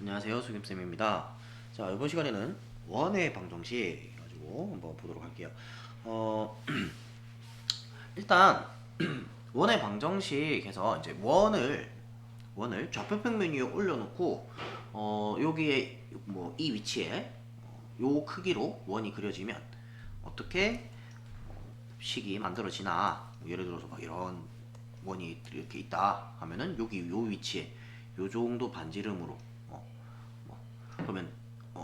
안녕하세요, 수김쌤입니다. 자, 이번 시간에는 원의 방정식 가지고 한번 보도록 할게요. 어, 일단 원의 방정식에서 이제 원을 좌표 평면 위에 올려놓고 여기에 뭐 이 위치에 요 크기로 원이 그려지면 어떻게 식이 만들어지나, 뭐 예를 들어서 막 이런 원이 이렇게 있다 하면은 여기 요 위치에 요 정도 반지름으로 그러면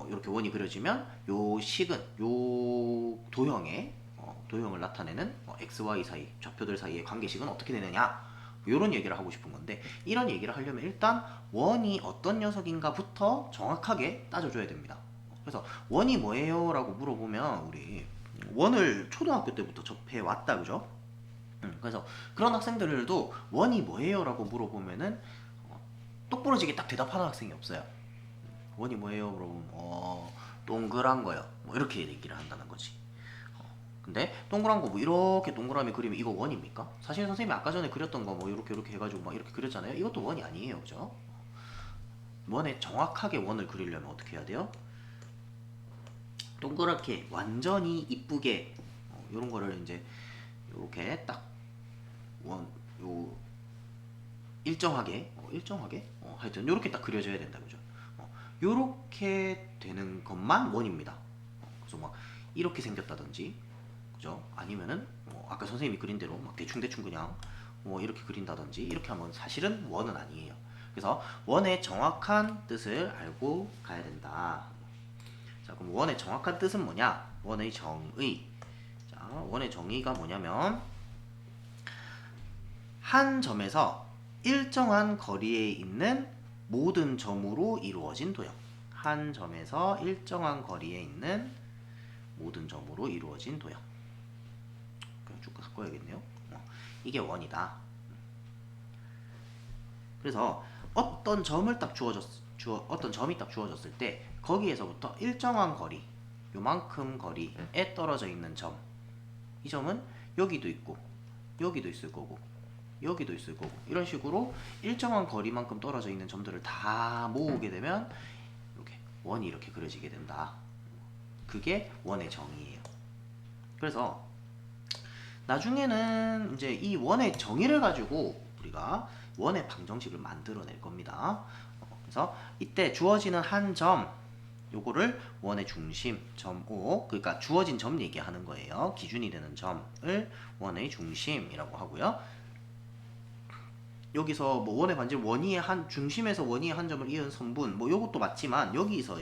이렇게 원이 그려지면 요 식은 요 도형을 나타내는 x, y 사이 좌표들 사이의 관계식은 어떻게 되느냐, 이런 얘기를 하고 싶은 건데, 이런 얘기를 하려면 일단 원이 어떤 녀석인가부터 정확하게 따져줘야 됩니다. 그래서 원이 뭐예요? 라고 물어보면 우리 원을 초등학교 때부터 접해 왔다, 그죠? 그래서 그런 학생들도 원이 뭐예요? 라고 물어보면은 똑부러지게 딱 대답하는 학생이 없어요. 원이 뭐예요? 그러면 동그란 거요. 뭐 이렇게 얘기를 한다는 거지. 근데 동그란 거 뭐 이렇게 동그라미 그리면 이거 원입니까? 사실 선생님이 아까 전에 그렸던 거 뭐 이렇게 해가지고 막 이렇게 그렸잖아요. 이것도 원이 아니에요, 그죠? 원에 정확하게 원을 그리려면 어떻게 해야 돼요? 동그랗게 완전히 이쁘게 이런 거를 이제 이렇게 딱 요 일정하게 하여튼 이렇게 딱 그려져야 된다, 그죠? 요렇게 되는 것만 원입니다. 그래서 막 이렇게 생겼다든지, 그죠? 아니면은 아까 선생님이 그린 대로 막 대충 그냥 이렇게 그린다든지 이렇게 하면 사실은 원은 아니에요. 그래서 원의 정확한 뜻을 알고 가야 된다. 자, 그럼 원의 정확한 뜻은 뭐냐? 원의 정의. 자, 원의 정의가 뭐냐면 한 점에서 일정한 거리에 있는 모든 점으로 이루어진 도형. 한 점에서 일정한 거리에 있는 모든 점으로 이루어진 도형. 그냥 쭉 바꿔야겠네요. 이게 원이다. 그래서 어떤 점을 딱 어떤 점이 딱 주어졌을 때 거기에서부터 일정한 거리, 요만큼 거리에 떨어져 있는 점. 이 점은 여기도 있고 여기도 있을 거고 여기도 있을 거고 이런 식으로 일정한 거리만큼 떨어져 있는 점들을 다 모으게 되면 이렇게 원이 이렇게 그려지게 된다. 그게 원의 정의예요. 그래서 나중에는 이제 이 원의 정의를 가지고 우리가 원의 방정식을 만들어낼 겁니다. 그래서 이때 주어지는 한 점, 요거를 원의 중심, 점 O, 그러니까 주어진 점 얘기하는 거예요. 기준이 되는 점을 원의 중심이라고 하고요. 여기서 뭐 원의 반지름 원위의 한 중심에서 원위의 한 점을 이은 선분 뭐 요것도 맞지만 여기서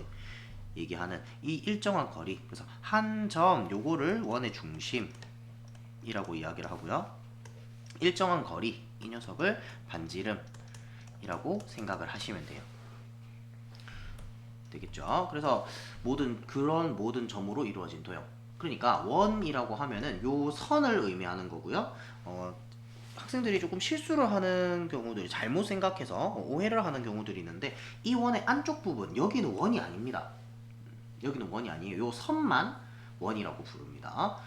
얘기하는 이 일정한 거리, 그래서 한 점 요거를 원의 중심이라고 이야기를 하고요. 일정한 거리 이 녀석을 반지름이라고 생각을 하시면 돼요. 되겠죠? 그래서 그런 모든 점으로 이루어진 도형. 그러니까 원이라고 하면은 요 선을 의미하는 거고요. 학생들이 조금 실수를 하는 경우들이 잘못 생각해서 오해를 하는 경우들이 있는데, 이 원의 안쪽 부분 여기는 원이 아닙니다. 여기는 원이 아니에요. 요 선만 원이라고 부릅니다.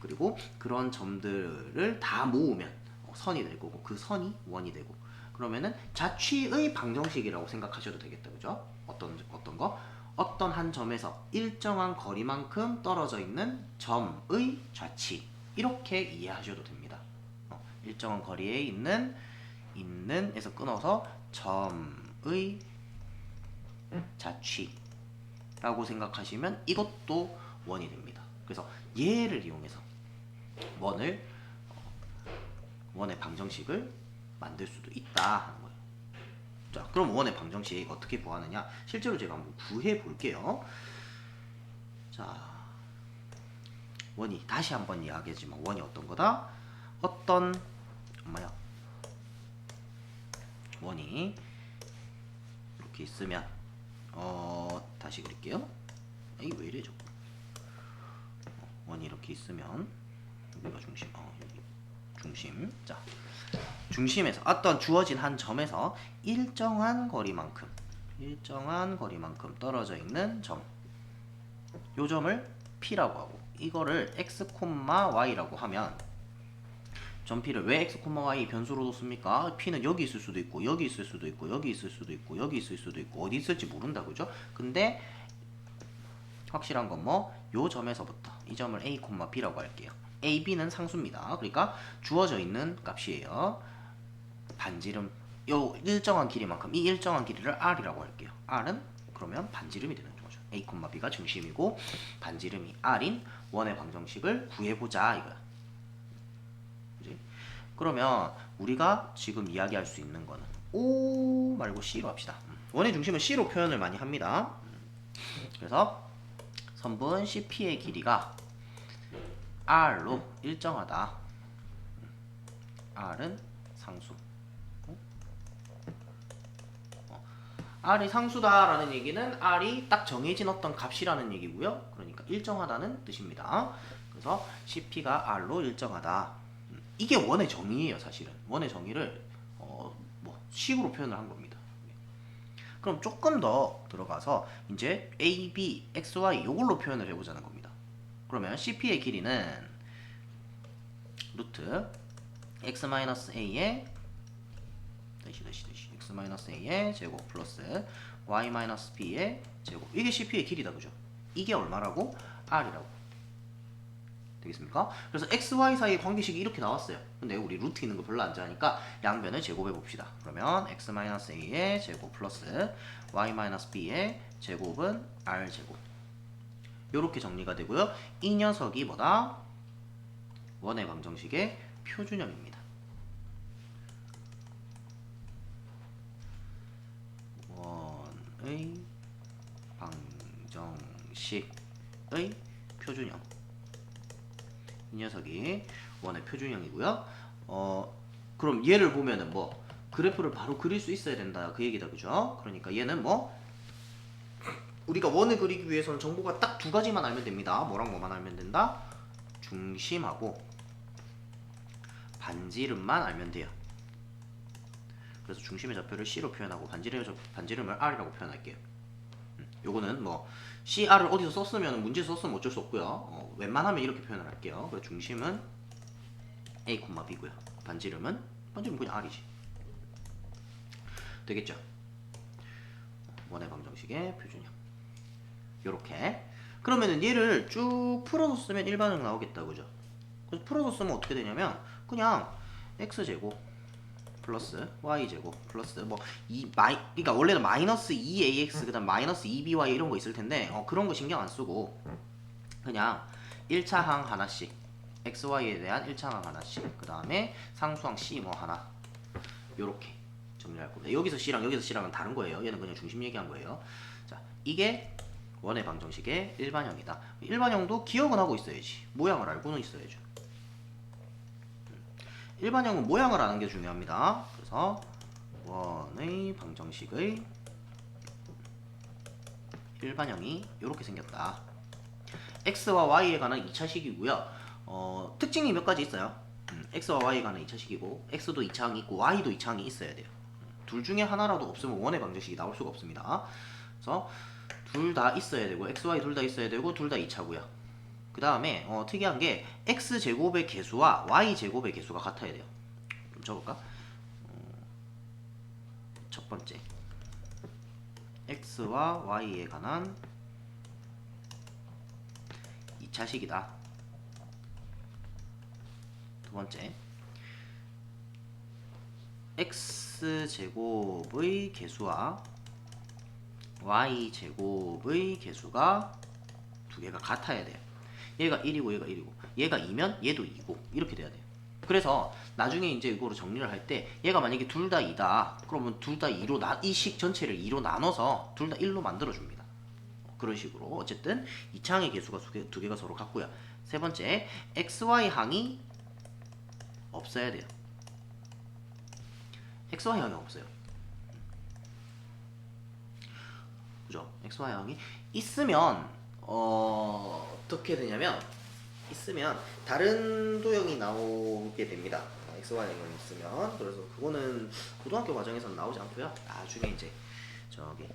그리고 그런 점들을 다 모으면 선이 될 거고 그 선이 원이 되고, 그러면은 자취의 방정식이라고 생각하셔도 되겠다, 그죠? 어떤 거? 어떤 한 점에서 일정한 거리만큼 떨어져 있는 점의 좌치, 이렇게 이해하셔도 됩니다. 일정한 거리에 있는에서 끊어서 점의 자취라고 생각하시면 이것도 원이 됩니다. 그래서 얘를 이용해서 원의 방정식을 만들 수도 있다 하는 거예요. 자, 그럼 원의 방정식 어떻게 구하느냐? 실제로 제가 한번 구해 볼게요. 자, 원이 다시 한번 이야기하지만 원이 어떤 거다? 원이 이렇게 있으면 다시 그릴게요. 이게 왜 이래 자꾸. 원이 이렇게 있으면 여기가 중심. 여기 중심. 자, 중심에서 어떤 주어진 한 점에서 일정한 거리만큼 떨어져 있는 점, 요 점을 P라고 하고, 이거를 X, Y라고 하면 전 p를 왜 x, y 변수로 뒀습니까? p는 여기 있을 수도 있고 여기 있을 수도 있고 여기 있을 수도 있고 여기 있을 수도 있고 어디 있을지 모른다 그죠? 근데 확실한 건 뭐 요 점에서부터 이 점을 a, b라고 할게요. a, b는 상수입니다. 그러니까 주어져 있는 값이에요. 반지름 요 일정한 길이만큼 이 일정한 길이를 r이라고 할게요. r은 그러면 반지름이 되는 거죠. a, b가 중심이고 반지름이 r인 원의 방정식을 구해보자 이거야. 그지? 그러면 우리가 지금 이야기할 수 있는 거는 O 말고 C로 합시다. 원의 중심은 C로 표현을 많이 합니다. 그래서 선분 CP의 길이가 R로 일정하다. R은 상수. R이 상수다라는 얘기는 R이 딱 정해진 어떤 값이라는 얘기고요. 그러니까 일정하다는 뜻입니다. 그래서 CP가 R로 일정하다. 이게 원의 정의예요, 사실은. 원의 정의를 뭐 식으로 표현을 한 겁니다. 그럼 조금 더 들어가서 이제 A, B, X, Y 이걸로 표현을 해보자는 겁니다. 그러면 CP의 길이는 루트 X-A의 X-A의 제곱 플러스 Y-B의 제곱 이게 CP의 길이다 그죠? 이게 얼마라고? R이라고 되겠습니까? 그래서 x, y 사이의 관계식이 이렇게 나왔어요. 근데 우리 루트 있는 거 별로 안 좋아하니까 양변을 제곱해 봅시다. 그러면 x-a의 제곱 플러스 y-b의 제곱은 r제곱. 요렇게 정리가 되고요. 이 녀석이 뭐다? 원의 방정식의 표준형입니다. 원의 방정식의 표준형. 이 녀석이 원의 표준형이고요. 그럼 얘를 보면은 뭐 그래프를 바로 그릴 수 있어야 된다 그 얘기다 그죠? 그러니까 얘는 뭐 우리가 원을 그리기 위해서는 정보가 딱 두 가지만 알면 됩니다. 뭐랑 뭐만 알면 된다? 중심하고 반지름만 알면 돼요. 그래서 중심의 좌표를 C로 표현하고 반지름을 R이라고 표현할게요. 요거는 뭐 CR을 어디서 썼으면 문제 썼으면 어쩔 수 없고요. 웬만하면 이렇게 표현을 할게요. 그래서 중심은 A, B고요. 반지름은 그냥 R이지. 되겠죠? 원의 방정식의 표준형. 요렇게. 그러면은 얘를 쭉 풀어서 쓰면 일반형 나오겠다. 그죠? 그래서 풀어서 쓰면 어떻게 되냐면 그냥 x제곱 플러스 y제곱 플러스 그러니까 원래는 마이너스 2ax 그다음 마이너스 2by 이런 거 있을 텐데 그런 거 신경 안 쓰고 그냥 1차항 하나씩 xy에 대한 1차항 하나씩 그 다음에 상수항 c 뭐 하나 요렇게 정리할 겁니다. 여기서 c랑은 다른 거예요. 얘는 그냥 중심 얘기한 거예요. 자, 이게 원의 방정식의 일반형이다. 일반형도 기억은 하고 있어야지. 모양을 알고는 있어야죠. 일반형은 모양을 아는 게 중요합니다. 그래서 원의 방정식의 일반형이 이렇게 생겼다. x와 y에 관한 2차식이고요. 특징이 몇 가지 있어요. x와 y에 관한 2차식이고 x도 2차항이 있고 y도 2차항이 있어야 돼요. 둘 중에 하나라도 없으면 원의 방정식이 나올 수가 없습니다. 그래서 둘 다 있어야 되고 x, y 둘 다 있어야 되고 둘 다 2차고요. 그 다음에 특이한 게 x제곱의 개수와 y제곱의 개수가 같아야 돼요. 좀 적을까? 첫 번째 x와 y에 관한 2차식이다. 두 번째 x제곱의 개수와 y제곱의 개수가 두 개가 같아야 돼요. 얘가 1이고 얘가 1이고 얘가 2면 얘도 2고 이렇게 돼야 돼요. 그래서 나중에 이제 이거로 정리를 할 때 얘가 만약에 둘 다 2다 그러면 둘 다 2로 이 식 전체를 2로 나눠서 둘 다 1로 만들어 줍니다. 그런 식으로 어쨌든 2차항의 개수가 두 개가 서로 같고요. 세 번째 xy 항이 없어야 돼요. xy 항이 없어요. 그죠? xy 항이 있으면 어떻게 되냐면 있으면 다른 도형이 나오게 됩니다. xy항이 있으면. 그래서 그거는 고등학교 과정에서는 나오지 않고요. 나중에 이제 저기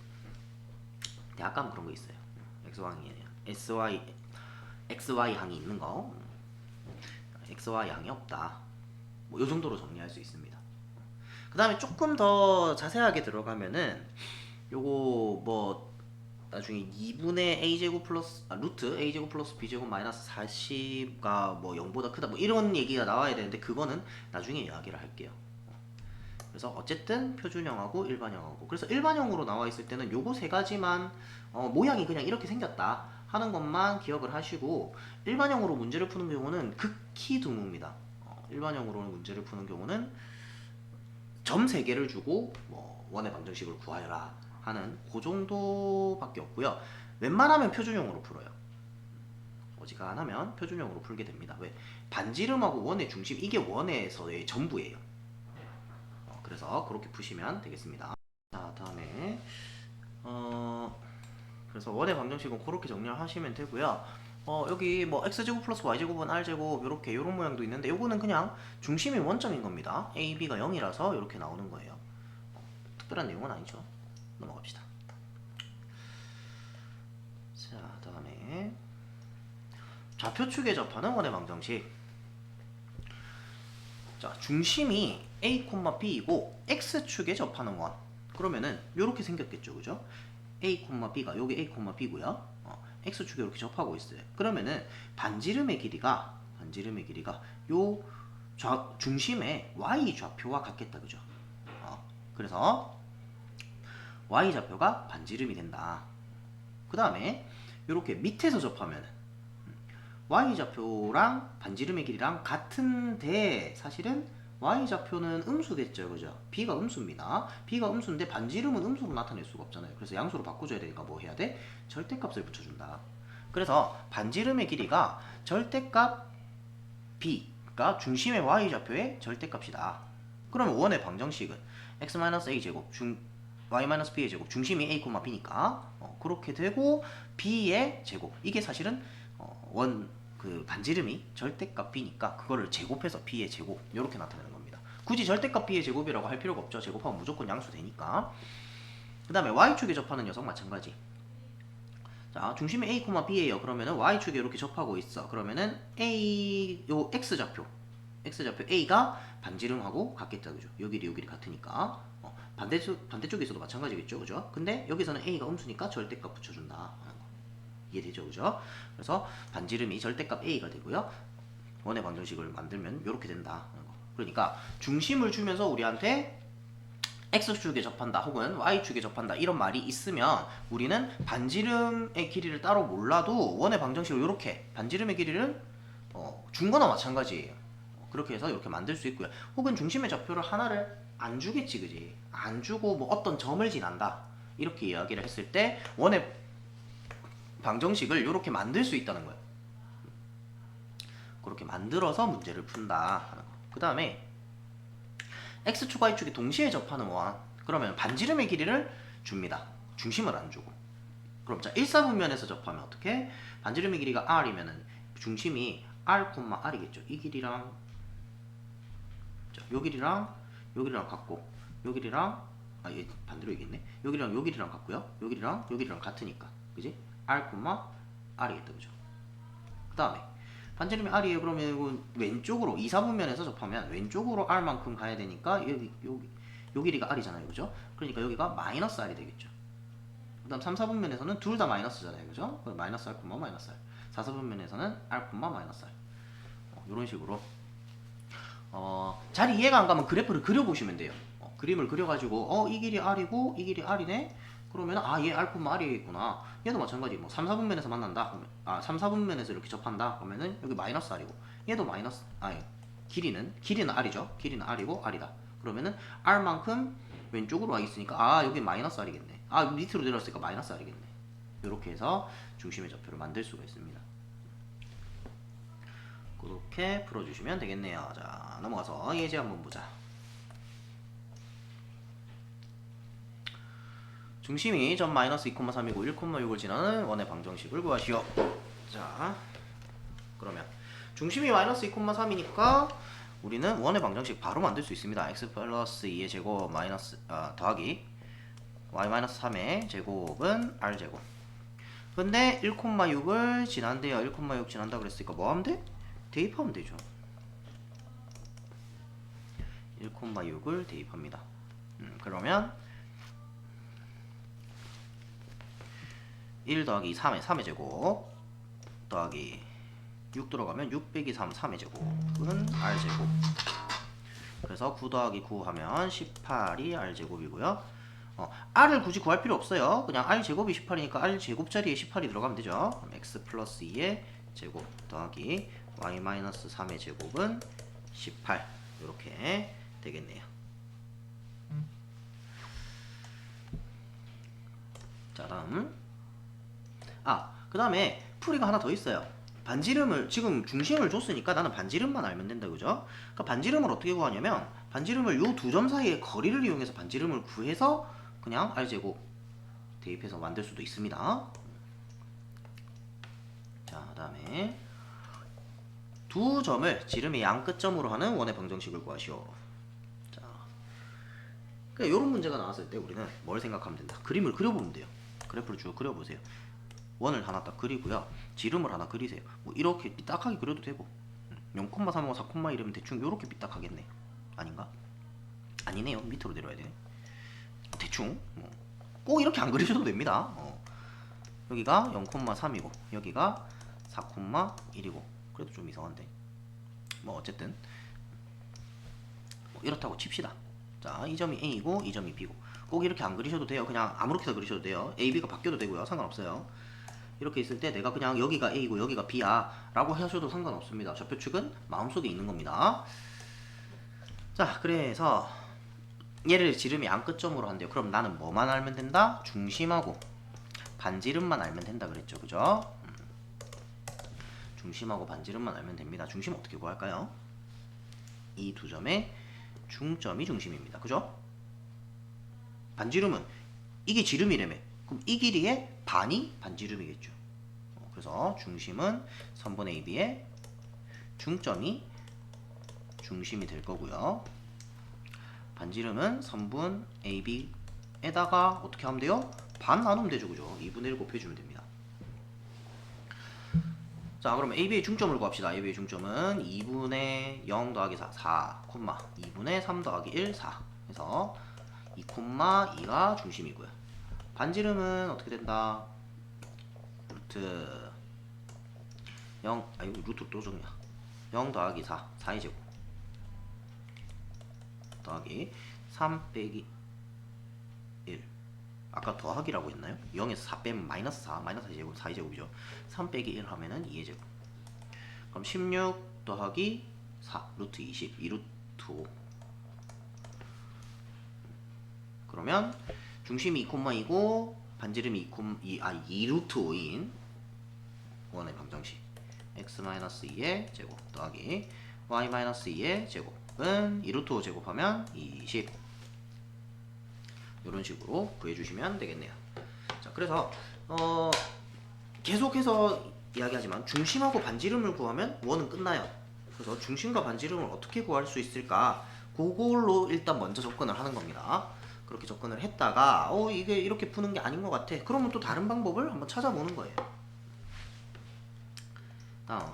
대학 가면 그런 거 있어요. xy 항이 있는 거. xy 항이 없다. 뭐 요 정도로 정리할 수 있습니다. 그 다음에 조금 더 자세하게 들어가면은 요거 뭐 나중에 2분의 a제곱 플러스 루트 a제곱 플러스 b제곱 마이너스 40가 뭐 0보다 크다 뭐 이런 얘기가 나와야 되는데 그거는 나중에 이야기를 할게요. 그래서 어쨌든 표준형하고 일반형하고, 그래서 일반형으로 나와 있을 때는 요거 세 가지만 모양이 그냥 이렇게 생겼다 하는 것만 기억을 하시고, 일반형으로 문제를 푸는 경우는 극히 드뭅니다. 일반형으로 문제를 푸는 경우는 점 3개를 주고 뭐 원의 방정식을 구하여라 하는 그 정도밖에 없고요. 웬만하면 표준형으로 풀어요. 어지간하면 표준형으로 풀게 됩니다. 왜? 반지름하고 원의 중심, 이게 원에서의 전부예요. 그래서 그렇게 푸시면 되겠습니다. 자, 다음에 그래서 원의 방정식은 그렇게 정리를 하시면 되고요. 여기 뭐 x제곱 플러스 y제곱은 r제곱 요렇게 요런 모양도 있는데 요거는 그냥 중심이 원점인 겁니다. a, b가 0이라서 이렇게 나오는 거예요. 특별한 내용은 아니죠. 넘어갑시다. 자, 다음에 좌표축에 접하는 원의 방정식. 자, 중심이 a, b이고 x축에 접하는 원. 그러면은 요렇게 생겼겠죠, 그죠? a, b가 여기 a, b고요. x축에 이렇게 접하고 있어요. 그러면은 반지름의 길이가 요 중심의 y 좌표와 같겠다, 그죠? 그래서 y 좌표가 반지름이 된다. 그 다음에 이렇게 밑에서 접하면은 y 좌표랑 반지름의 길이랑 같은데 사실은 y 좌표는 음수겠죠, 그죠? b가 음수입니다. b가 음수인데 반지름은 음수로 나타낼 수가 없잖아요. 그래서 양수로 바꿔줘야 되니까 뭐 해야 돼? 절대값을 붙여준다. 그래서 반지름의 길이가 절대값 b가 중심의 y 좌표의 절대값이다. 그러면 원의 방정식은 x-a 제곱 y-b의 제곱 중심이 a, b니까 그렇게 되고 b의 제곱, 이게 사실은 그 반지름이 절대값 b니까 그거를 제곱해서 b의 제곱 이렇게 나타내는 겁니다. 굳이 절대값 b의 제곱이라고 할 필요가 없죠. 제곱하면 무조건 양수 되니까. 그 다음에 y축에 접하는 녀석 마찬가지. 자, 중심이 a, b예요. 그러면은 y축에 이렇게 접하고 있어. 그러면은 요 x좌표 a가 반지름하고 같겠다, 그죠? 요 길이 같으니까. 반대쪽에 있어도 마찬가지겠죠, 그죠? 근데 여기서는 a가 음수니까 절대값 붙여준다. 이해되죠, 그죠? 그래서 반지름이 절대값 a가 되고요. 원의 방정식을 만들면 이렇게 된다. 그러니까 중심을 주면서 우리한테 x축에 접한다 혹은 y축에 접한다 이런 말이 있으면 우리는 반지름의 길이를 따로 몰라도 원의 방정식을 이렇게 반지름의 길이를 준 거나 마찬가지예요. 그렇게 해서 이렇게 만들 수 있고요. 혹은 중심의 좌표를 하나를 안 주겠지, 그지? 안 주고 뭐 어떤 점을 지난다 이렇게 이야기를 했을 때 원의 방정식을 이렇게 만들 수 있다는 거예요. 그렇게 만들어서 문제를 푼다 하는 거. 그 다음에 x축, y축이 동시에 접하는 원. 그러면 반지름의 길이를 줍니다. 중심을 안 주고. 그럼 자, 1사분면에서 접하면 어떻게? 반지름의 길이가 r이면은 중심이 r, r이겠죠. 이 길이랑 요 길이랑 요 길이랑 같고 요 길이랑 얘 반대로 얘기했네. 요 길이랑 요 길이랑 같고요. 요 길이랑 요 길이랑 같으니까. 그지? r, r이겠다, 그죠? 그 다음에 반지름이 r이에요. 그러면 이건 왼쪽으로 2사분면에서 접하면 왼쪽으로 r만큼 가야 되니까 요 길이가 r이잖아요, 그죠? 그러니까 여기가 마이너스 r이 되겠죠. 그 다음 3사분면에서는 둘 다 마이너스잖아요, 그죠? 마이너스 r, 마이너스 r. 4사분면에서는 r, 마이너스 r. 이런 식으로 잘 이해가 안 가면 그래프를 그려보시면 돼요. 그림을 그려가지고 이 길이 r이고 이 길이 r이네. 그러면 얘 r, r이겠구나. 얘도 마찬가지. 뭐 3, 4분면에서 만난다. 그러면 3, 4분면에서 이렇게 접한다. 그러면은 여기 마이너스 r이고 얘도 마이너스 길이는 r이죠. 길이는 r이고 r이다. 그러면은 r만큼 왼쪽으로 와 있으니까 여기 마이너스 r이겠네. 밑으로 내려왔으니까 마이너스 r이겠네. 이렇게 해서 중심의 좌표를 만들 수가 있습니다. 그렇게 풀어주시면 되겠네요. 자, 넘어가서 예제 한번 보자. 중심이 점 마이너스 2,3이고 1,6을 지나는 원의 방정식을 구하시오. 자, 그러면 중심이 마이너스 2,3이니까 우리는 원의 방정식 바로 만들 수 있습니다. x 플러스 2의 제곱 마이너스 더하기 y 마이너스 3의 제곱은 r 제곱. 근데 1,6을 지난대요. 1,6 지난다 그랬으니까 뭐 하면 돼? 대입하면 되죠. 1,6을 대입합니다. 그러면 1 더하기 3의 3의 제곱 더하기 6 들어가면 6 빼기 3 3의 제곱은 r제곱. 그래서 9 더하기 9 하면 18이 r제곱이고요. r을 굳이 구할 필요 없어요. 그냥 r제곱이 18이니까 r제곱 자리에 18이 들어가면 되죠. 그럼 x 플러스 2의 제곱 더하기 y 마이너스 3의 제곱은 18 이렇게 되겠네요. 자, 다음 그 다음에 풀이가 하나 더 있어요. 반지름을 지금 중심을 줬으니까 나는 반지름만 알면 된다, 그죠? 그러니까 반지름을 어떻게 구하냐면 반지름을 요 두 점 사이의 거리를 이용해서 반지름을 구해서 그냥 r제곱 대입해서 만들 수도 있습니다. 자, 그다음에 두 점을 지름의 양 끝점으로 하는 원의 방정식을 구하시오. 자, 그러니까 이런 문제가 나왔을 때 우리는 뭘 생각하면 된다. 그림을 그려보면 돼요. 그래프를 쭉 그려보세요. 원을 하나 딱 그리고요. 지름을 하나 그리세요. 뭐 이렇게 삐딱하게 그려도 되고 0,3하고 4, 이러면 대충 이렇게 삐딱하겠네. 아닌가? 아니네요. 밑으로 내려야 되네. 대충 꼭 이렇게 안 그리셔도 됩니다. 여기가 0,3이고 여기가 4,1이고 그래도 좀 이상한데 뭐 어쨌든 이렇다고 칩시다. 자, 이 점이 A이고 이 점이 B고 꼭 이렇게 안 그리셔도 돼요. 그냥 아무렇게나 그리셔도 돼요. A, B가 바뀌어도 되고요. 상관없어요. 이렇게 있을 때 내가 그냥 여기가 A고 여기가 B야 라고 하셔도 상관없습니다. 좌표축은 마음속에 있는 겁니다. 자, 그래서 얘를 지름의 양 끝점으로 한대요. 그럼 나는 뭐만 알면 된다? 중심하고 반지름만 알면 된다 그랬죠. 그죠? 중심하고 반지름만 알면 됩니다. 중심 어떻게 구할까요? 이 두 점의 중점이 중심입니다. 그죠? 반지름은 이게 지름이라며. 그럼 이 길이의 반이 반지름이겠죠. 그래서 중심은 선분 AB의 중점이 중심이 될 거고요. 반지름은 선분 AB에다가 어떻게 하면 돼요? 반 나누면 되죠. 그죠? 2분의 1 곱해주면 됩니다. 자, 그럼 AB의 중점을 구합시다. AB의 중점은 2분의 0 더하기 4, 2분의 3 더하기 1, 4 해서 2,2가 중심이고요. 반지름은 어떻게 된다? 루트 0, 이거 루트 또 정이야. 0 더하기 4, 4의 제곱 더하기 3 빼기 1. 아까 더하기라고 했나요? 0에서 4 빼면 마이너스 4, 마이너스 4제곱, 4의 제곱이죠. 3 빼기 1 하면은 2의 제곱. 그럼 16 더하기 4, 루트 20, 2루트 5. 그러면 중심이 2,2고 반지름이 2루트 5인 원의 방정식 x-2의 제곱 더하기 y-2의 제곱은 2루트 5 제곱하면 20. 이런 식으로 구해주시면 되겠네요. 자, 그래서 계속해서 이야기하지만 중심하고 반지름을 구하면 원은 끝나요. 그래서 중심과 반지름을 어떻게 구할 수 있을까? 그걸로 일단 먼저 접근을 하는 겁니다. 그렇게 접근을 했다가 이게 이렇게 푸는 게 아닌 것 같아. 그러면 또 다른 방법을 한번 찾아보는 거예요. 다음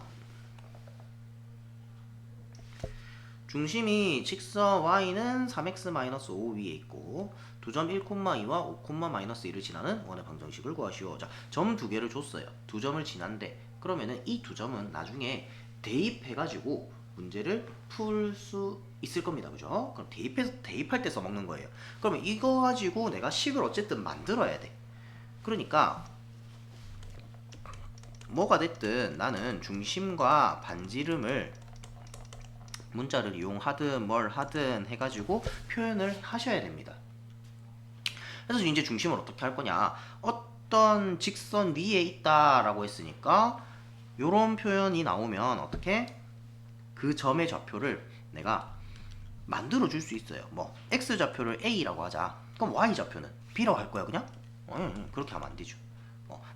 중심이 직선 y는 3x-5 위에 있고 두 점 1,2와 5,-1을 지나는 원의 방정식을 구하시오. 자, 점 두 개를 줬어요. 두 점을 지난데 그러면은 이 두 점은 나중에 대입해가지고 문제를 풀 수 있을 겁니다. 그죠? 그럼 대입할 때 써먹는 거예요. 그러면 이거 가지고 내가 식을 어쨌든 만들어야 돼. 그러니까 뭐가 됐든 나는 중심과 반지름을 문자를 이용하든 뭘 하든 해가지고 표현을 하셔야 됩니다. 그래서 이제 중심을 어떻게 할 거냐? 어떤 직선 위에 있다라고 했으니까 요런 표현이 나오면 어떻게? 그 점의 좌표를 내가 만들어 줄 수 있어요. 뭐 x 좌표를 a라고 하자. 그럼 y 좌표는 b라고 할 거야 그냥? 그렇게 하면 안 되죠.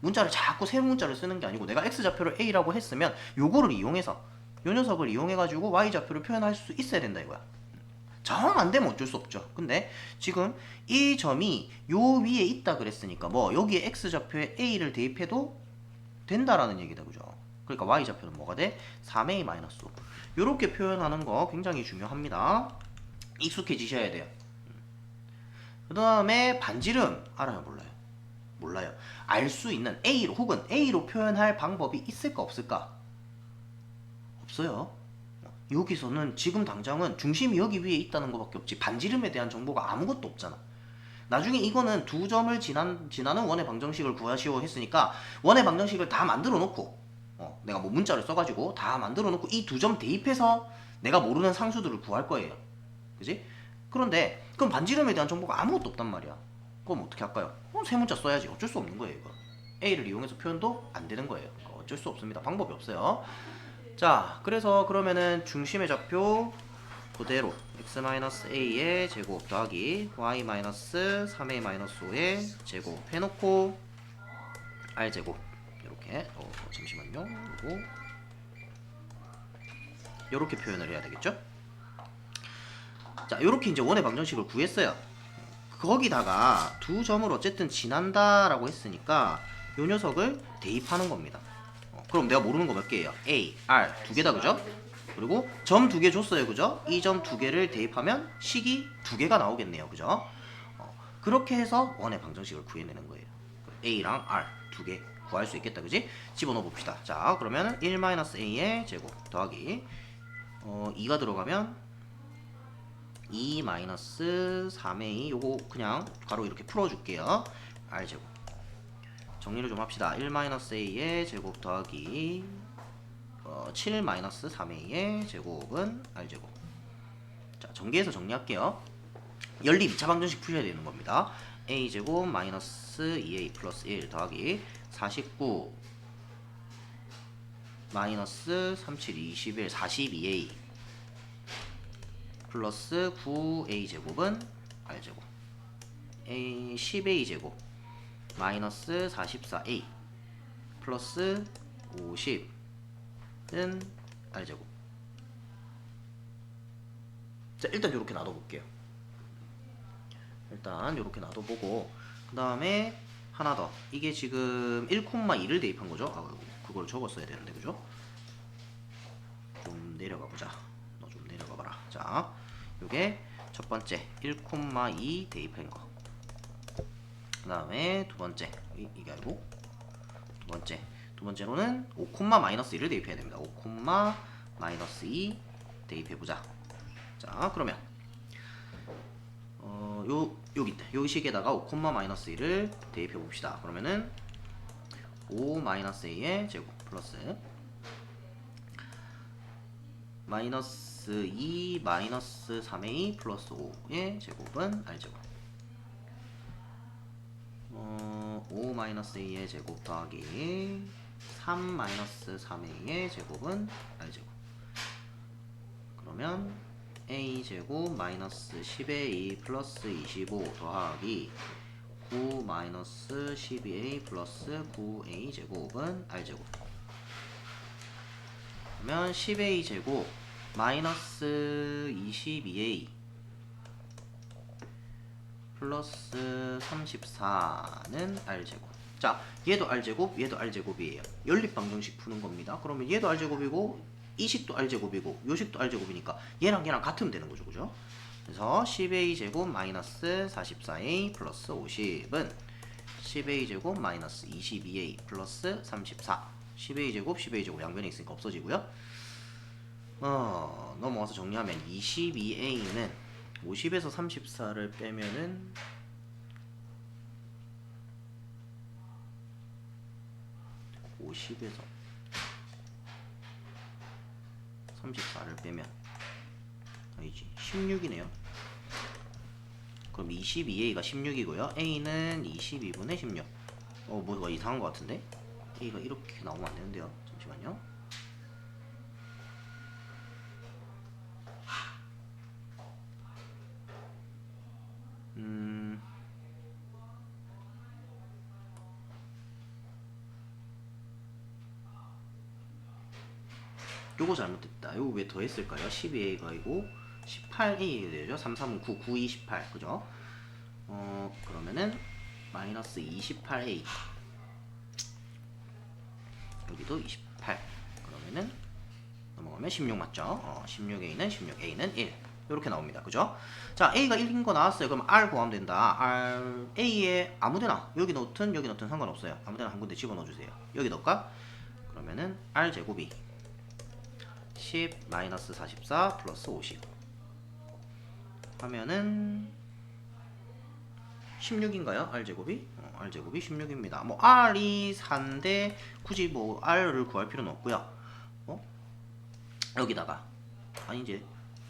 문자를 자꾸 새로운 문자를 쓰는 게 아니고 내가 x 좌표를 a라고 했으면 요거를 이용해서 요 녀석을 이용해가지고 y 좌표를 표현할 수 있어야 된다 이거야. 정 안 되면 어쩔 수 없죠. 근데 지금 이 점이 요 위에 있다 그랬으니까 뭐 여기에 x 좌표에 a를 대입해도 된다라는 얘기다 그죠. 그러니까 y 좌표는 뭐가 돼? 3a-5. 요렇게 표현하는 거 굉장히 중요합니다. 익숙해지셔야 돼요. 그 다음에 반지름 알아요, 몰라요? 몰라요. 알 수 있는 A로 혹은 A로 표현할 방법이 있을까 없을까? 없어요. 여기서는 지금 당장은 중심이 여기 위에 있다는 것밖에 없지 반지름에 대한 정보가 아무것도 없잖아. 나중에 이거는 두 점을 지나는 원의 방정식을 구하시오 했으니까 원의 방정식을 다 만들어 놓고 내가 뭐 문자를 써가지고 다 만들어 놓고 이 두 점 대입해서 내가 모르는 상수들을 구할 거예요. 그지? 그런데 그럼 반지름에 대한 정보가 아무것도 없단 말이야. 그럼 어떻게 할까요? 세 문자 써야지. 어쩔 수 없는 거예요, 이거. A를 이용해서 표현도 안 되는 거예요. 어쩔 수 없습니다. 방법이 없어요. 자, 그래서 그러면은 중심의 좌표 그대로 x-a의 제곱 더하기 y-3a-5의 제곱 해놓고 r제곱 이렇게 잠시만요. 요렇게 표현을 해야 되겠죠? 자, 요렇게 이제 원의 방정식을 구했어요. 거기다가 두 점을 어쨌든 지난다라고 했으니까 요 녀석을 대입하는 겁니다. 그럼 내가 모르는 거 몇 개예요? A, R 두 개다, 그죠? 그리고 점 두 개 줬어요, 그죠? 이 점 두 개를 대입하면 식이 두 개가 나오겠네요, 그죠? 그렇게 해서 원의 방정식을 구해내는 거예요. A랑 R 두 개 구할 수 있겠다, 그지? 집어넣어 봅시다. 자, 그러면 1-a의 제곱 더하기 2가 들어가면 2-3a 요거 그냥 가로 이렇게 풀어줄게요. R제곱 정리를 좀 합시다. 1-a의 제곱 더하기 7-3a의 제곱은 r제곱. 자, 전개해서 정리할게요. 연립 2차 방정식 푸셔야 되는 겁니다. a제곱 마이너스 2a 플러스 1 더하기 49 마이너스 37, 21, 42a 플러스 9a 제곱은 r제곱. 10a 제곱 마이너스 44a 플러스 50은 r제곱. 자, 일단 이렇게 놔둬볼게요. 일단 이렇게 놔둬보고 그 다음에 하나 더. 이게 지금 1,2를 대입한 거죠? 그걸 적었어야 되는데, 그죠? 좀 내려가보자. 너 좀 내려가봐라. 자, 요게 첫 번째 1,2 대입한 거. 그 다음에 두 번째 이게 아니고 두 번째로는 5,-1을 대입해야 됩니다. 5,-2 대입해보자. 자, 그러면 여기 식에다가 5,-1을 대입해봅시다. 그러면은 5-a의 제곱 플러스 마이너스 2 마이너스 3a 플러스 5의 제곱은 r제곱. 5-a의 제곱 더하기 3-3a의 제곱은 r제곱. 그러면 a제곱 마이너스 10a 플러스 25 더하기 9 마이너스 12a 플러스 9a 제곱은 r제곱. 그러면 10a 제곱 마이너스 22a 플러스 34는 r제곱. 자, 얘도 r제곱, 얘도 r제곱이에요. 연립방정식 푸는 겁니다. 그러면 얘도 r제곱이고 이 식도 r제곱이고 요 식도 r제곱이니까 얘랑 얘랑 같으면 되는 거죠, 그죠? 그래서 10a 제곱 마이너스 44a 플러스 50은 10a 제곱 마이너스 22a 플러스 34. 10a 제곱, 10a 제곱 양변에 있으니까 없어지고요. 넘어와서 정리하면 22a는 50에서 34를 빼면은 50에서 34를 빼면 아니지 16이네요. 그럼 22a가 16이고요. a는 22분의 16. 뭐가 이상한 것 같은데? a가 이렇게 나오면 안 되는데요. 잠시만요. 요거 잘못됐다. 요거 왜 더했을까요? 12a가 아니고 18a 되죠. 3, 3은 9, 9, 2, 18 그죠? 그러면은 마이너스 28a 여기도 28 그러면은 넘어가면 16 맞죠? 16a는 16a는 1 이렇게 나옵니다. 그죠? 자, A가 1인 거 나왔어요. 그럼 R 구하면 된다. R, A에 아무데나 여기 넣든 여기 넣든 상관없어요. 아무데나 한 군데 집어넣어주세요. 여기 넣을까? 그러면은 R 제곱이 10 마이너스 44 플러스 50 하면은 16인가요? R제곱이? R제곱이 16입니다. 뭐 R이 4인데 굳이 뭐 R을 구할 필요는 없고요. 여기다가 아니 이제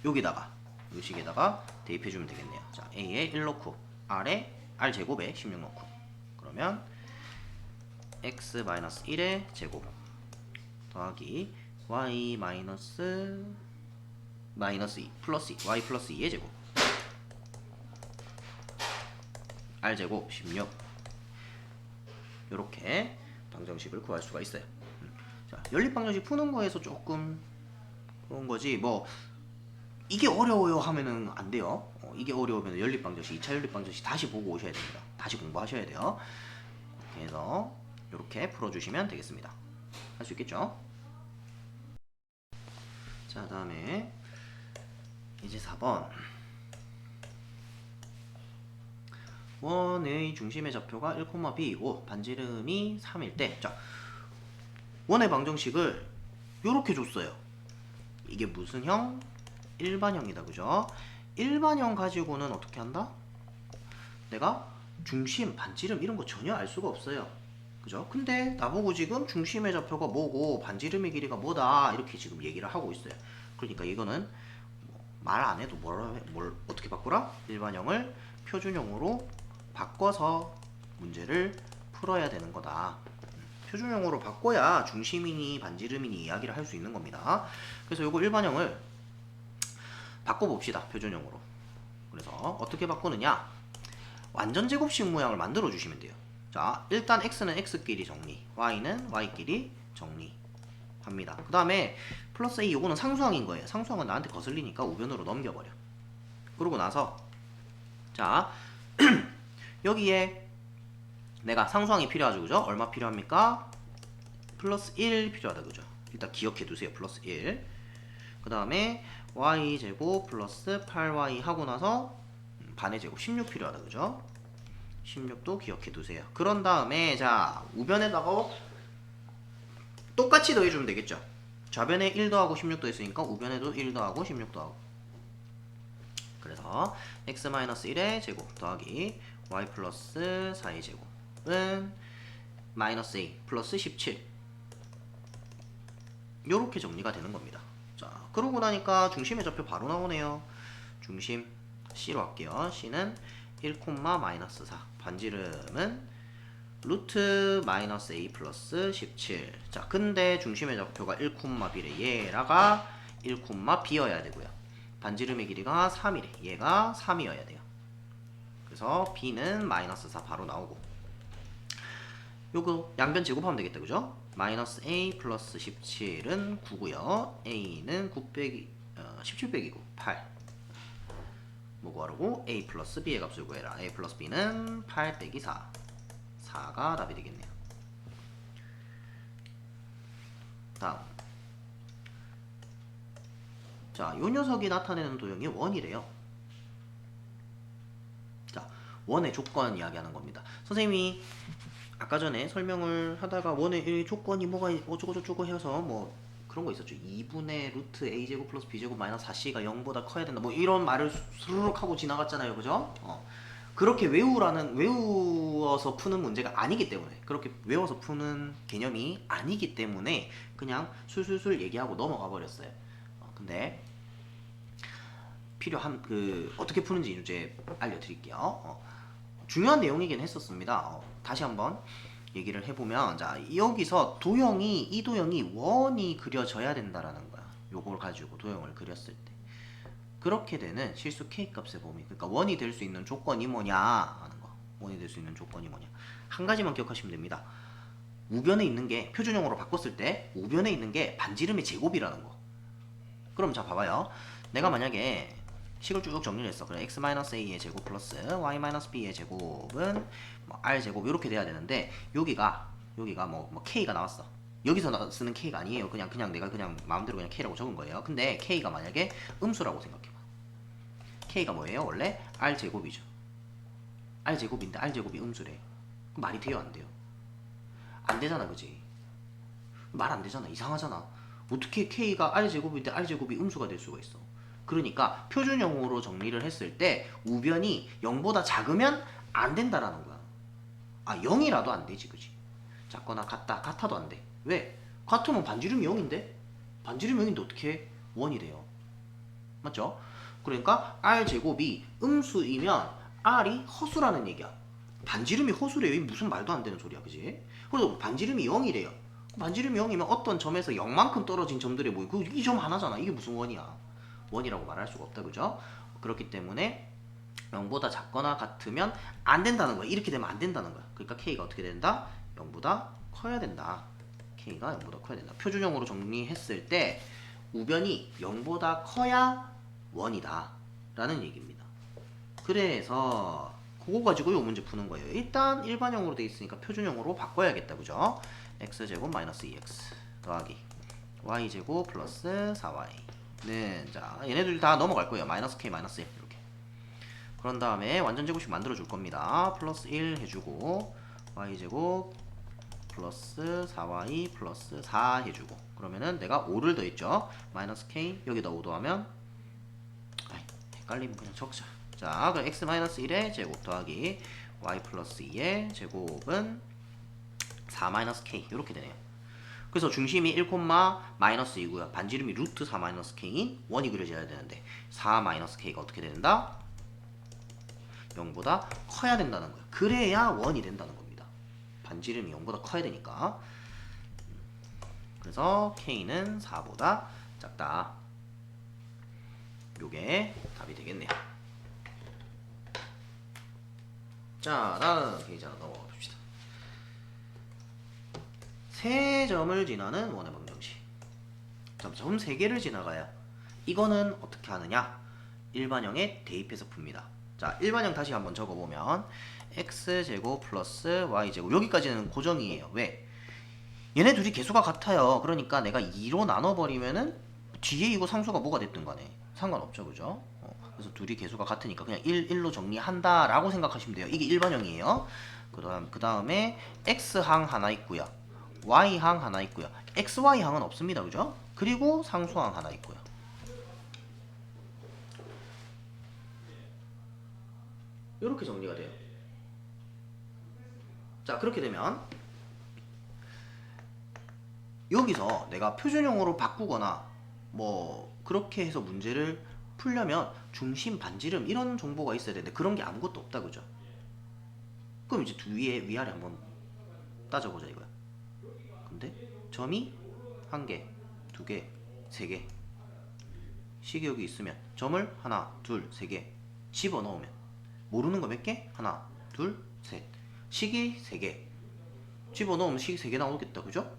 여기다가 이 식에다가 대입해주면 되겠네요. 자, A에 1 넣고 R에 R제곱에 16 넣고 그러면 X-1의 제곱 더하기 Y 마이너스 2 플러스 2 Y 플러스 2의 제곱 R제곱 16 요렇게 방정식을 구할 수가 있어요. 자, 연립방정식 푸는 거에서 조금 그런 거지 뭐 이게 어려워요 하면은 안 돼요. 이게 어려우면 연립방정식 2차 연립방정식 다시 보고 오셔야 됩니다. 다시 공부하셔야 돼요. 그래서 이렇게 풀어주시면 되겠습니다. 할 수 있겠죠? 자, 다음에 이제 4번 원의 중심의 좌표가 1,B이고 반지름이 3일 때 자, 원의 방정식을 이렇게 줬어요. 이게 무슨 형? 일반형이다. 그죠? 일반형 가지고는 어떻게 한다? 내가 중심, 반지름 이런 거 전혀 알 수가 없어요. 그죠? 근데 나보고 지금 중심의 좌표가 뭐고 반지름의 길이가 뭐다 이렇게 지금 얘기를 하고 있어요. 그러니까 이거는 말 안 해도 뭘 어떻게 바꾸라? 일반형을 표준형으로 바꿔서 문제를 풀어야 되는 거다. 표준형으로 바꿔야 중심이니 반지름이니 이야기를 할 수 있는 겁니다. 그래서 요거 일반형을 바꿔봅시다. 표준형으로. 그래서 어떻게 바꾸느냐? 완전 제곱식 모양을 만들어 주시면 돼요. 자, 일단 x는 x끼리 정리, y는 y끼리 정리합니다. 그 다음에 플러스 a 요거는 상수항인 거예요. 상수항은 나한테 거슬리니까 우변으로 넘겨버려. 그러고 나서 자 여기에 내가 상수항이 필요하죠. 그죠? 얼마 필요합니까? 플러스 1 필요하다. 그죠? 일단 기억해 두세요. 플러스 1. 그 다음에 y제곱 플러스 8y 하고 나서 반의 제곱 16 필요하다. 그죠? 16도 기억해 두세요. 그런 다음에 자 우변에다가 똑같이 더해주면 되겠죠. 좌변에 1 더하고 16 더했으니까 우변에도 1 더하고 16 더하고 그래서 x-1의 제곱 더하기 y 플러스 4의 제곱은 마이너스 a 플러스 17 요렇게 정리가 되는 겁니다. 자, 그러고 나니까 중심의 좌표 바로 나오네요. 중심 C로 할게요. C는 1, 마이너스 4 반지름은 루트 마이너스 a 플러스 17 자, 근데 중심의 좌표가 1, B래. 얘라가 1, B여야 되고요. 반지름의 길이가 3이래. 얘가 3이어야 돼요. 그래서 B는 마이너스 4 바로 나오고 요거 양변 제곱하면 되겠다. 그죠? 마이너스 a 플러스 17은 9고요. a는 17 빼기 9 8 뭐 구하라고? a 플러스 b의 값을 구해라. a 플러스 b는 8 빼기 4 4가 답이 되겠네요. 다음 자, 요 녀석이 나타내는 도형이 원이래요. 자, 원의 조건 이야기하는 겁니다. 선생님이 아까 전에 설명을 하다가 원의 조건이 뭐가 어쩌고저쩌고 해서 뭐 그런 거 있었죠. 2분의 루트 a제곱 플러스 b제곱 마이너스 4c가 0보다 커야 된다. 뭐 이런 말을 스르륵 하고 지나갔잖아요. 그죠? 그렇게 외워서 푸는 문제가 아니기 때문에 그렇게 외워서 푸는 개념이 아니기 때문에 그냥 술술술 얘기하고 넘어가 버렸어요. 근데 필요한 어떻게 푸는지 이제 알려드릴게요. 중요한 내용이긴 했었습니다. 다시 한번 얘기를 해보면 자 여기서 이 도형이 원이 그려져야 된다라는 거야. 요걸 가지고 도형을 그렸을 때 그렇게 되는 실수 k 값의 범위 그러니까 원이 될 수 있는 조건이 뭐냐 하는 거. 원이 될 수 있는 조건이 뭐냐 한 가지만 기억하시면 됩니다. 우변에 있는 게 표준형으로 바꿨을 때 우변에 있는 게 반지름의 제곱이라는 거. 그럼 자 봐봐요. 내가 만약에 식을 쭉 정리를 했어. 그래 x-a의 제곱 플러스 y-b의 제곱은 뭐 r제곱 이렇게 돼야 되는데 여기가 뭐 k가 나왔어. 여기서 쓰는 k가 아니에요. 그냥 내가 그냥 마음대로 그냥 k라고 적은 거예요. 근데 k가 만약에 음수라고 생각해봐. K가 뭐예요? 원래 R제곱이죠. R제곱인데 R제곱이 음수래. 그럼 말이 돼요? 안 돼요? 안 되잖아, 그지? 말 안 되잖아. 이상하잖아. 어떻게 K가 R제곱인데 R제곱이 음수가 될 수가 있어? 그러니까 표준형으로 정리를 했을 때 우변이 0보다 작으면 안 된다라는 거야. 아, 0이라도 안 되지, 그지? 작거나 같아도 안 돼. 왜? 같으면 반지름이 0인데? 반지름이 0인데 어떻게 원이 돼요? 맞죠? 그러니까 R제곱이 음수이면 R이 허수라는 얘기야. 반지름이 허수래요. 이 무슨 말도 안 되는 소리야, 그지? 그래서 반지름이 0이래요. 반지름이 0이면 어떤 점에서 0만큼 떨어진 점들이 뭐고 이 점 하나잖아. 이게 무슨 원이야? 원이라고 말할 수가 없다, 그죠? 그렇기 때문에 0보다 작거나 같으면 안 된다는 거야. 이렇게 되면 안 된다는 거야. 그러니까 K가 어떻게 된다? 0보다 커야 된다. K가 0보다 커야 된다. 표준형으로 정리했을 때 우변이 0보다 커야 원이다 라는 얘기입니다. 그래서 그거 가지고 이 문제 푸는 거예요. 일단 일반형으로 돼 있으니까 표준형으로 바꿔야겠다, 그죠? x제곱 마이너스 2x 더하기 y제곱 플러스 4y는 자 얘네들 다 넘어갈 거예요. 마이너스 k 마이너스 1 이렇게. 그런 다음에 완전 제곱식 만들어 줄 겁니다. 플러스 1 해주고 y제곱 플러스 4y 플러스 4 해주고 그러면은 내가 5를 더했죠. 마이너스 k 여기다 5 더하면 헷갈리면 그냥 적자. 자 그럼 x 마이너스 1의 제곱 더하기 y 플러스 2의 제곱은 4 마이너스 k 이렇게 되네요. 그래서 중심이 1, 마이너스 2고요. 반지름이 루트 4 마이너스 k인 원이 그려져야 되는데 4 마이너스 k가 어떻게 된다? 0보다 커야 된다는 거예요. 그래야 원이 된다는 겁니다. 반지름이 0보다 커야 되니까. 그래서 k는 4보다 작다. 요게 답이 되겠네요. 자, 다음 페이지 하나 넘어가 봅시다. 세 점을 지나는 원의 방정식. 점 3개를 지나가야 이거는 어떻게 하느냐? 일반형에 대입해서 풉니다. 자, 일반형 다시 한번 적어보면 x제곱 플러스 y제곱 여기까지는 고정이에요. 왜? 얘네 둘이 개수가 같아요. 그러니까 내가 2로 나눠버리면은 뒤에 이거 상수가 뭐가 됐든 간에 상관없죠, 그죠? 그래서 둘이 개수가 같으니까 그냥 1, 1로 정리한다 라고 생각하시면 돼요. 이게 일반형이에요. 그 다음에 x항 하나 있고요. y항 하나 있고요. xy항은 없습니다, 그죠? 그리고 상수항 하나 있고요. 이렇게 정리가 돼요. 자, 그렇게 되면 여기서 내가 표준형으로 바꾸거나 뭐 그렇게 해서 문제를 풀려면 중심, 반지름 이런 정보가 있어야 되는데 그런 게 아무것도 없다, 그죠? 그럼 이제 위아래 한번 따져보자 이거야. 근데 점이 1개, 2개, 3개 식이 여기 있으면 점을 하나, 둘, 3개 집어넣으면 모르는 거 몇 개? 하나, 둘, 셋 식이 3개 집어넣으면 식이 3개 나오겠다, 그죠?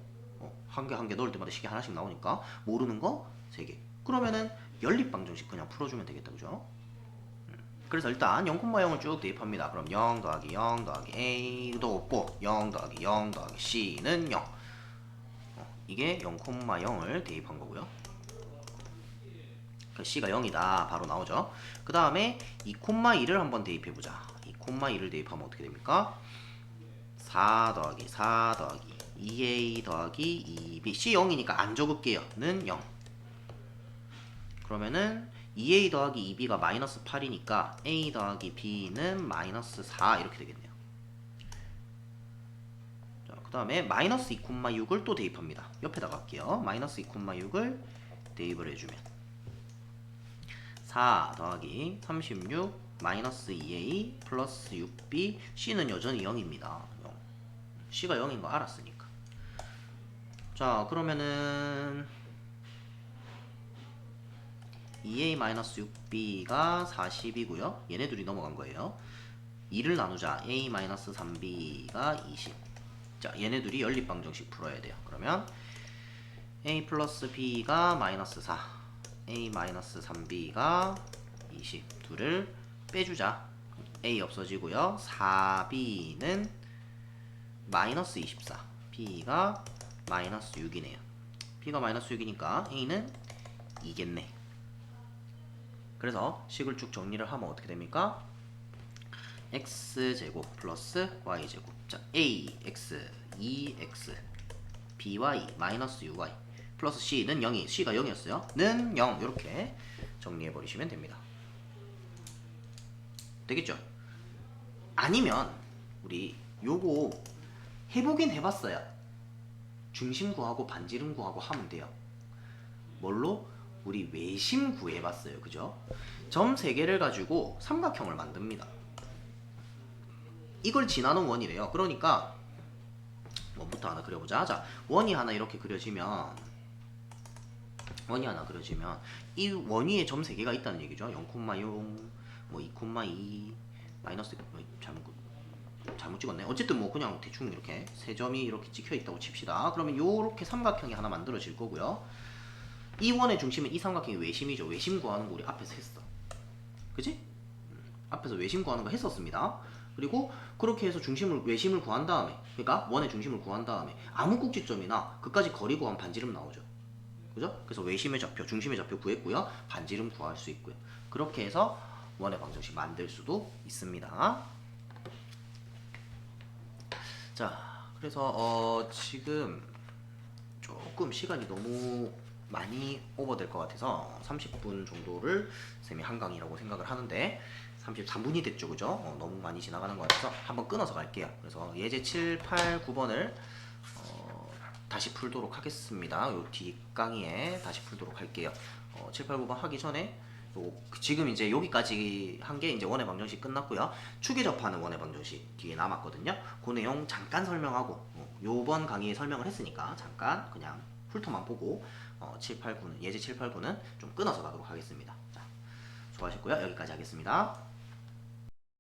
한 개 넣을 때마다 식이 하나씩 나오니까 모르는 거 3개. 그러면은 연립방정식 그냥 풀어주면 되겠다, 그죠? 그래서 일단 0,0을 쭉 대입합니다. 그럼 0 더하기 0 더하기 a도 없고 0 더하기 0 더하기 c는 0. 이게 0,0을 대입한 거고요. 그 c가 0이다 바로 나오죠. 그 다음에 2,2를 한번 대입해보자. 2,2를 대입하면 어떻게 됩니까? 4 더하기 4 더하기 2a 더하기 2b c 0이니까 안 적을게요. 는 0. 그러면은 2a 더하기 2b가 마이너스 8이니까 a 더하기 b는 마이너스 4 이렇게 되겠네요. 자, 그 다음에 마이너스 2,6을 또 대입합니다. 옆에다가 할게요. 마이너스 2,6을 대입을 해주면 4 더하기 36 마이너스 2a 플러스 6b c는 여전히 0입니다. 0. c가 0인 거 알았으니까. 자, 그러면은 2a-6b가 40이고요. 얘네 둘이 넘어간 거예요. 2를 나누자. a-3b가 20. 자, 얘네 둘이 연립방정식 풀어야 돼요. 그러면 a 플러스 b가 마이너스 4, a-3b가 20. 둘을 빼주자. a 없어지고요. 4b는 마이너스 24. b가 마이너스 6이네요. b가 마이너스 6이니까 a는 2겠네. 그래서 식을 쭉 정리를 하면 어떻게 됩니까? x제곱 플러스 y제곱. 자, ax, 2x, by 마이너스 uy 플러스 c는 0이, c가 0이었어요. 는 0 이렇게 정리해 버리시면 됩니다. 되겠죠? 아니면 우리 요거 해보긴 해봤어요. 중심 구하고 반지름 구하고 하면 돼요. 뭘로? 우리 외심 구해봤어요. 그죠? 점 3개를 가지고 삼각형을 만듭니다. 이걸 지나는 원이래요. 그러니까 원부터 하나 그려보자. 자, 원이 하나 이렇게 그려지면 이 원 위에 점 3개가 있다는 얘기죠. 0,0 뭐 2,2 마이너스 잘못 찍었네. 어쨌든 뭐 그냥 대충 이렇게 세 점이 이렇게 찍혀 있다고 칩시다. 그러면 요렇게 삼각형이 하나 만들어질 거고요. 이 원의 중심은 이 삼각형이 외심이죠. 외심 구하는 거 우리 앞에서 했어. 그지? 앞에서 외심 구하는 거 했었습니다. 그리고 그렇게 해서 외심을 구한 다음에, 그러니까 원의 중심을 구한 다음에 아무 꼭지점이나 그까지 거리 구하면 반지름 나오죠. 그죠? 그래서 외심의 좌표, 중심의 좌표 구했고요. 반지름 구할 수 있고요. 그렇게 해서 원의 방정식 만들 수도 있습니다. 자, 그래서 지금 조금 시간이 너무 많이 오버될 것 같아서 30분 정도를 쌤이 한강이라고 생각을 하는데 33분이 됐죠, 그죠? 너무 많이 지나가는 것 같아서 한번 끊어서 갈게요. 그래서 예제 7, 8, 9번을 다시 풀도록 하겠습니다. 요 뒷강의에 다시 풀도록 할게요. 7, 8, 9번 하기 전에 지금 이제 여기까지 한 게 이제 원의 방정식 끝났고요. 축에 접하는 원의 방정식 뒤에 남았거든요. 그 내용 잠깐 설명하고 요번 강의에 설명을 했으니까 잠깐 그냥 훑어만 보고 7, 8, 9는 예제 7, 8, 9는 좀 끊어서 가도록 하겠습니다. 자, 수고하셨고요. 여기까지 하겠습니다.